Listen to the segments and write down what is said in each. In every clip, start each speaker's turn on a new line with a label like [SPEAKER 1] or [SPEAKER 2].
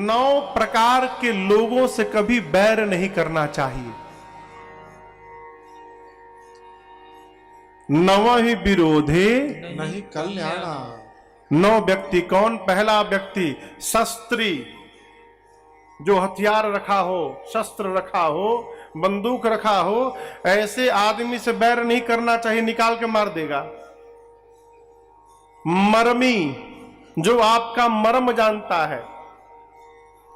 [SPEAKER 1] 9 प्रकार के लोगों से कभी बैर नहीं करना चाहिए। नवहि विरोधे
[SPEAKER 2] नहीं कल्याणा।
[SPEAKER 1] 9 व्यक्ति कौन? पहला व्यक्ति शस्त्री, जो हथियार रखा हो, शस्त्र रखा हो, बंदूक रखा हो, ऐसे आदमी से बैर नहीं करना चाहिए, निकाल के मार देगा। मर्मी, जो आपका मर्म जानता है,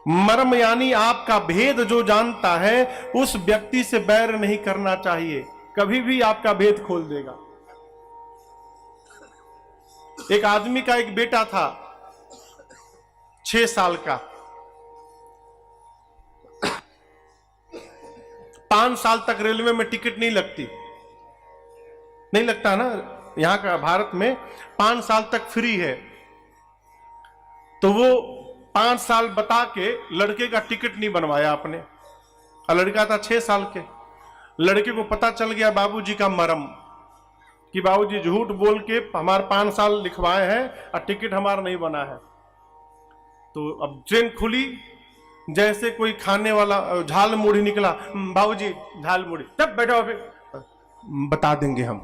[SPEAKER 1] मर्म यानी आपका भेद जो जानता है, उस व्यक्ति से बैर नहीं करना चाहिए, कभी भी आपका भेद खोल देगा। एक आदमी का एक बेटा था 6 साल का, 5 साल तक रेलवे में टिकट नहीं लगता ना, यहां का भारत में 5 साल तक फ्री है। तो वो 5 साल बता के लड़के का टिकट नहीं बनवाया आपने, और लड़का था 6 साल के। लड़के को पता चल गया बाबूजी का मरम, कि बाबूजी झूठ बोल के हमारे 5 साल लिखवाए हैं और टिकट हमारा नहीं बना है। तो अब ट्रेन खुली, जैसे कोई खाने वाला झाल मुड़ी निकला, बाबूजी झाल मुड़ी, तब बैठो अभी बता देंगे हम।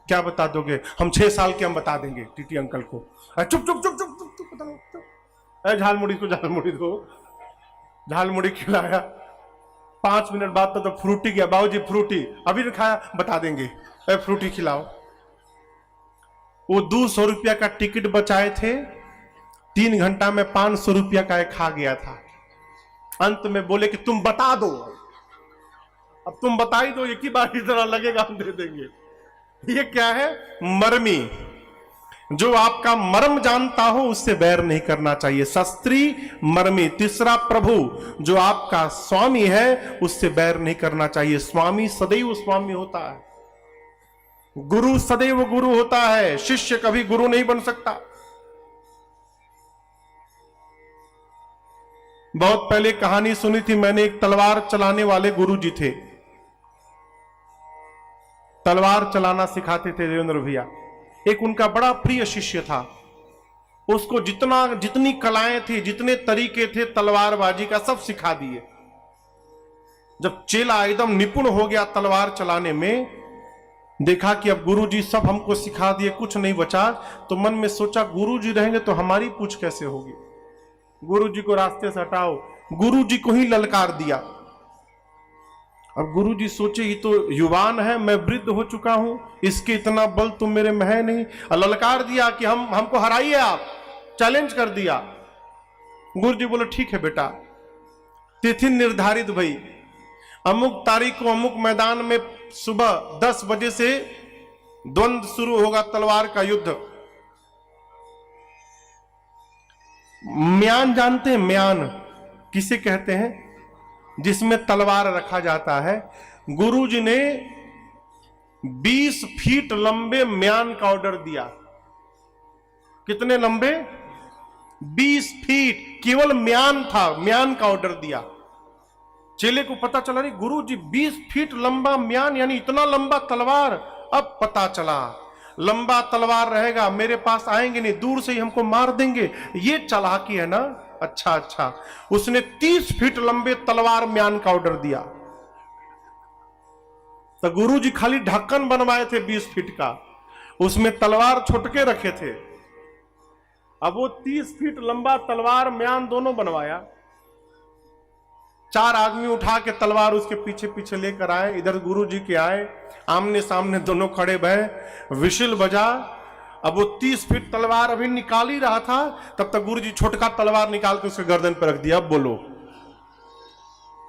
[SPEAKER 1] क्या बता दोगे? हम 6 साल के, हम बता देंगे टीटी अंकल को। चुप चुप चुप चुप चुप चुप, बताओ। झाल मुड़ी को झाल मुड़ी दो, झाल मुड़ी खिलाया। 5 मिनट बाद तो फ्रूटी गया, बाबूजी फ्रूटी अभी नहीं खाया, बता देंगे, फ्रूटी खिलाओ। वो 200 रुपया का टिकट बचाए थे, 3 घंटा में 500 रुपया का खा गया था। अंत में बोले कि तुम बता दो, अब तुम बता ही दो, एक ही बार इतना लगेगा हम दे देंगे। ये क्या है? मर्मी, जो आपका मर्म जानता हो उससे बैर नहीं करना चाहिए। शस्त्री, मर्मी। तीसरा प्रभु, जो आपका स्वामी है उससे बैर नहीं करना चाहिए। स्वामी सदैव स्वामी होता है, गुरु सदैव गुरु होता है, शिष्य कभी गुरु नहीं बन सकता। बहुत पहले कहानी सुनी थी मैंने, एक तलवार चलाने वाले गुरु जी थे, तलवार चलाना सिखाते थे देवेंद्र भैया। एक उनका बड़ा प्रिय शिष्य था, उसको जितनी कलाएं थी, जितने तरीके थे तलवारबाजी का, सब सिखा दिए। जब चेला एकदम निपुण हो गया तलवार चलाने में, देखा कि अब गुरुजी सब हमको सिखा दिए, कुछ नहीं बचा, तो मन में सोचा गुरुजी रहेंगे तो हमारी पूछ कैसे होगी। गुरुजी को रास्ते से हटाओ, गुरुजी को ही ललकार दिया। अब गुरुजी सोचे ये तो युवान है, मैं वृद्ध हो चुका हूं, इसके इतना बल तो मेरे में है नहीं। ललकार दिया कि हमको हराइए आप, चैलेंज कर दिया। गुरुजी बोले ठीक है बेटा, तिथि निर्धारित भई, अमुक तारीख को अमुक मैदान में सुबह 10 बजे से द्वंद्व शुरू होगा, तलवार का युद्ध। म्यान जानते हैं? म्यान किसे कहते हैं? जिसमें तलवार रखा जाता है। गुरुजी ने 20 फीट लंबे म्यान का ऑर्डर दिया। कितने लंबे? 20 फीट, केवल म्यान था, म्यान का ऑर्डर दिया। चेले को पता चला नहीं, गुरुजी 20 फीट लंबा म्यान, यानी इतना लंबा तलवार। अब पता चला लंबा तलवार रहेगा, मेरे पास आएंगे नहीं, दूर से ही हमको मार देंगे, ये चालाकी है ना। अच्छा अच्छा, उसने 30 फीट लंबे तलवार म्यान का ऑर्डर दिया। तो गुरुजी खाली ढक्कन बनवाए थे 20 फीट का, उसमें तलवार छोटके रखे थे। अब वो 30 फीट लंबा तलवार म्यान दोनों बनवाया। 4 आदमी उठा के तलवार उसके पीछे पीछे लेकर आए, इधर गुरुजी के आए, आमने सामने दोनों खड़े भय, विशिल बजा। अब वो 30 फीट तलवार अभी निकाल ही रहा था, तब तक गुरुजी छोटका तलवार निकाल के उसके गर्दन पर रख दिया। अब बोलो,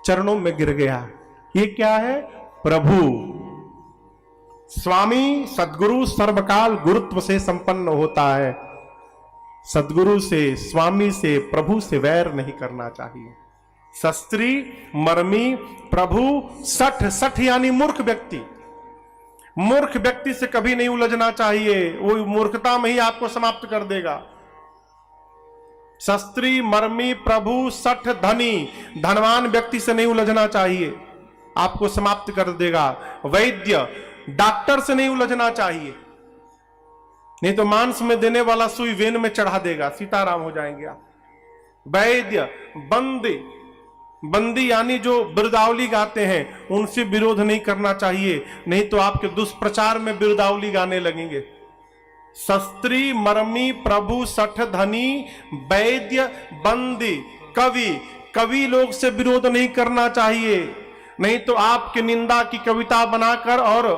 [SPEAKER 1] चरणों में गिर गया। ये क्या है? प्रभु, स्वामी सदगुरु सर्वकाल गुरुत्व से संपन्न होता है। सदगुरु से, स्वामी से, प्रभु से वैर नहीं करना चाहिए। शस्त्री, मर्मी, प्रभु, सठ यानी मूर्ख व्यक्ति। मूर्ख व्यक्ति से कभी नहीं उलझना चाहिए, वो मूर्खता में ही आपको समाप्त कर देगा। शस्त्री, मर्मी, प्रभु, सठ, धनी, धनवान व्यक्ति से नहीं उलझना चाहिए, आपको समाप्त कर देगा। वैद्य, डॉक्टर से नहीं उलझना चाहिए, नहीं तो मांस में देने वाला सुई वेन में चढ़ा देगा, सीताराम हो जाएंगे आप। वैद्य, बंदी, बंदी यानी जो बिरदावली गाते हैं उनसे विरोध नहीं करना चाहिए, नहीं तो आपके दुष्प्रचार में बिरदावली गाने लगेंगे। शस्त्री, मरमी, प्रभु, सठ, धनी, वैद्य, बंदी, कवि, कवि लोग से विरोध नहीं करना चाहिए, नहीं तो आपकी निंदा की कविता बनाकर और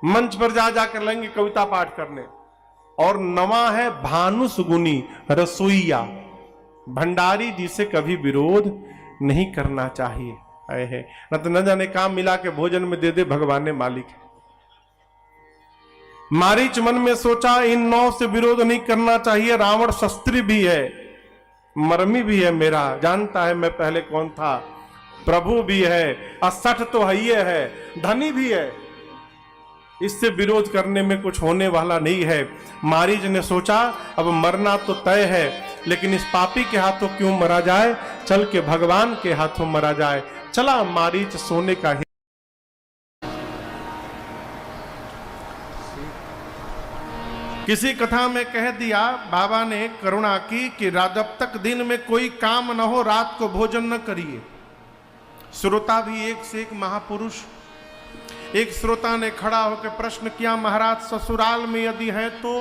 [SPEAKER 1] मंच पर जा जाकर लेंगे कविता पाठ करने। और नवा है भानुस गुनी, रसोईया, भंडारी जी से कभी विरोध नहीं करना चाहिए। है न तो न जाने काम मिला के भोजन में दे दे भगवान ने मालिक है। मारीच मन में सोचा इन 9 से विरोध नहीं करना चाहिए। रावण शस्त्री भी है, मरमी भी है, मेरा जानता है मैं पहले कौन था, प्रभु भी है, असठ तो है, धनी भी है, इससे विरोध करने में कुछ होने वाला नहीं है। मारीच ने सोचा अब मरना तो तय है, लेकिन इस पापी के हाथों क्यों मरा जाए, चल के भगवान के हाथों मरा जाए। चला मारीच सोने का ही। किसी कथा में कह दिया बाबा ने करुणा की कि जब तक दिन में कोई काम न हो रात को भोजन न करिए। श्रोता भी एक से एक महापुरुष। एक श्रोता ने खड़ा होकर प्रश्न किया, महाराज ससुराल में यदि है तो?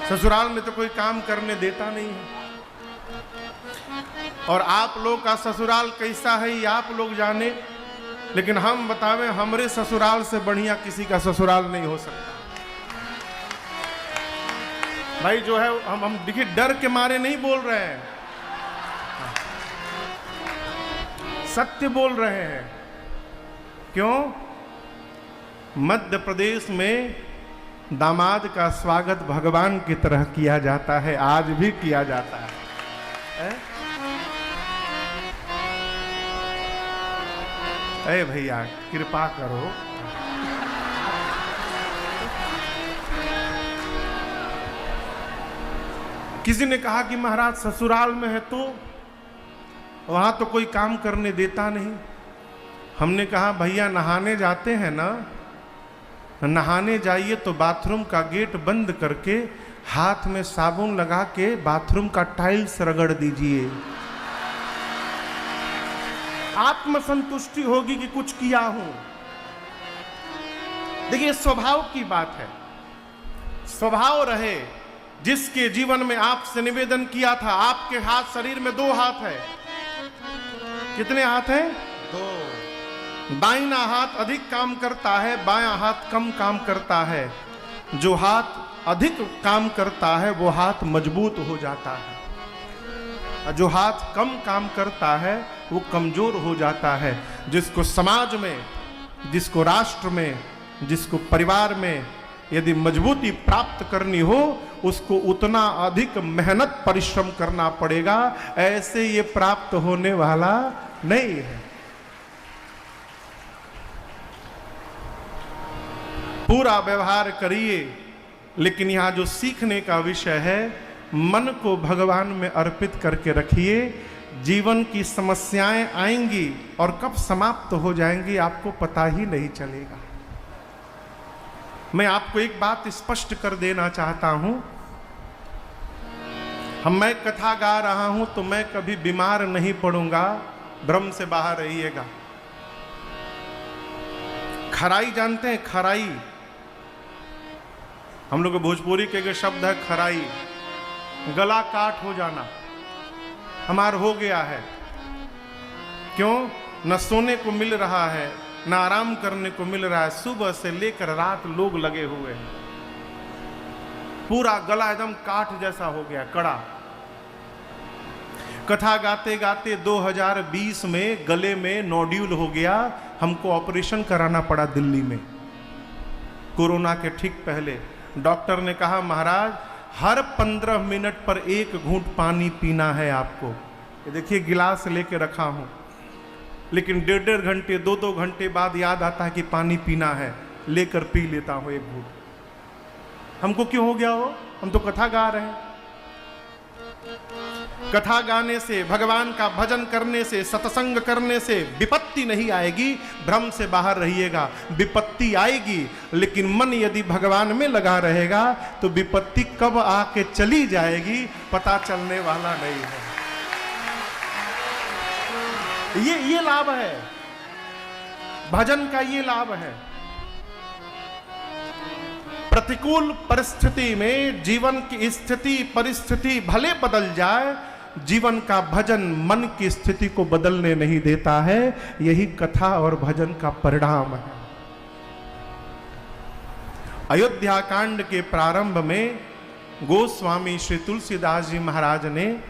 [SPEAKER 1] ससुराल में तो कोई काम करने देता नहीं है, और आप लोग का ससुराल कैसा है ये आप लोग जाने, लेकिन हम बतावें हमरे ससुराल से बढ़िया किसी का ससुराल नहीं हो सकता। भाई जो है हम देखिए डर के मारे नहीं बोल रहे हैं, सत्य बोल रहे हैं। क्यों? मध्य प्रदेश में दामाद का स्वागत भगवान की तरह किया जाता है, आज भी किया जाता है। अरे भैया कृपा करो, किसी ने कहा कि महाराज ससुराल में है तो वहां तो कोई काम करने देता नहीं। हमने कहा भैया नहाने जाते हैं ना, नहाने जाइए तो बाथरूम का गेट बंद करके हाथ में साबुन लगा के बाथरूम का टाइल्स रगड़ दीजिए, आत्मसंतुष्टि होगी कि कुछ किया हूं। देखिए स्वभाव की बात है, स्वभाव रहे। जिसके जीवन में आपसे निवेदन किया था, आपके हाथ शरीर में 2 हाथ है। कितने हाथ हैं? 2। दाहिना हाथ अधिक काम करता है, बायां हाथ कम काम करता है। जो हाथ अधिक काम करता है वो हाथ मजबूत हो जाता है, जो हाथ कम काम करता है वो कमजोर हो जाता है। जिसको समाज में, जिसको राष्ट्र में, जिसको परिवार में यदि मजबूती प्राप्त करनी हो उसको उतना अधिक मेहनत परिश्रम करना पड़ेगा, ऐसे ये प्राप्त होने वाला नहीं है। पूरा व्यवहार करिए, लेकिन यहां जो सीखने का विषय है, मन को भगवान में अर्पित करके रखिए। जीवन की समस्याएं आएंगी और कब समाप्त हो जाएंगी आपको पता ही नहीं चलेगा। मैं आपको एक बात स्पष्ट कर देना चाहता हूं, मैं कथा गा रहा हूं तो मैं कभी बीमार नहीं पड़ूंगा, भ्रम से बाहर रहिएगा। खराई जानते हैं? खराई हम लोग भोजपुरी के शब्द है खराई, गला काट हो जाना। हमार हो गया है। क्यों? न सोने को मिल रहा है, न आराम करने को मिल रहा है। सुबह से लेकर रात लोग लगे हुए हैं, पूरा गला एकदम काठ जैसा हो गया, कड़ा। कथा गाते गाते 2020 में गले में नोड्यूल हो गया, हमको ऑपरेशन कराना पड़ा दिल्ली में, कोरोना के ठीक पहले। डॉक्टर ने कहा महाराज हर 15 मिनट पर 1 घूंट पानी पीना है आपको। ये देखिए गिलास लेके रखा हूं, लेकिन 1.5 घंटे 2-2 घंटे बाद याद आता है कि पानी पीना है, लेकर पी लेता हूं 1 घूंट। हमको क्यों हो गया हो? हम तो कथा गा रहे हैं। कथा गाने से, भगवान का भजन करने से, सत्संग करने से विपत्ति नहीं आएगी। भ्रम से बाहर रहिएगा, विपत्ति आएगी, लेकिन मन यदि भगवान में लगा रहेगा तो विपत्ति कब आके चली जाएगी पता चलने वाला नहीं है। ये लाभ है भजन का, ये लाभ है। प्रतिकूल परिस्थिति में जीवन की स्थिति परिस्थिति भले बदल जाए, जीवन का भजन मन की स्थिति को बदलने नहीं देता है। यही कथा और भजन का परिणाम है। अयोध्या कांड के प्रारंभ में गोस्वामी श्री तुलसीदास जी महाराज ने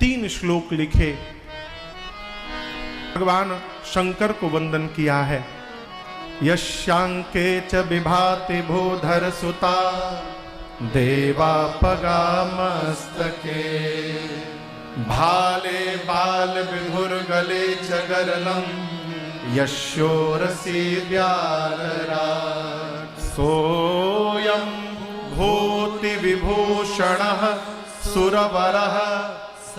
[SPEAKER 1] 3 श्लोक लिखे, भगवान शंकर को वंदन किया है। यशांके च विभाति भूधर सुता देवा पगा मस्तके, भाले बाल विधुर गले च गरलम यशोरसी व्यालरा, सोयम भूति विभूषणः सुरवरः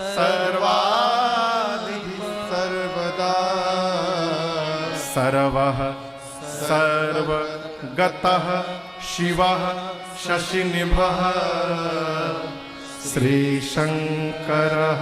[SPEAKER 1] सर्वादि सर्वदा, सर्वः सर्वगतः शिवः शशिनिभः श्रीशंकरः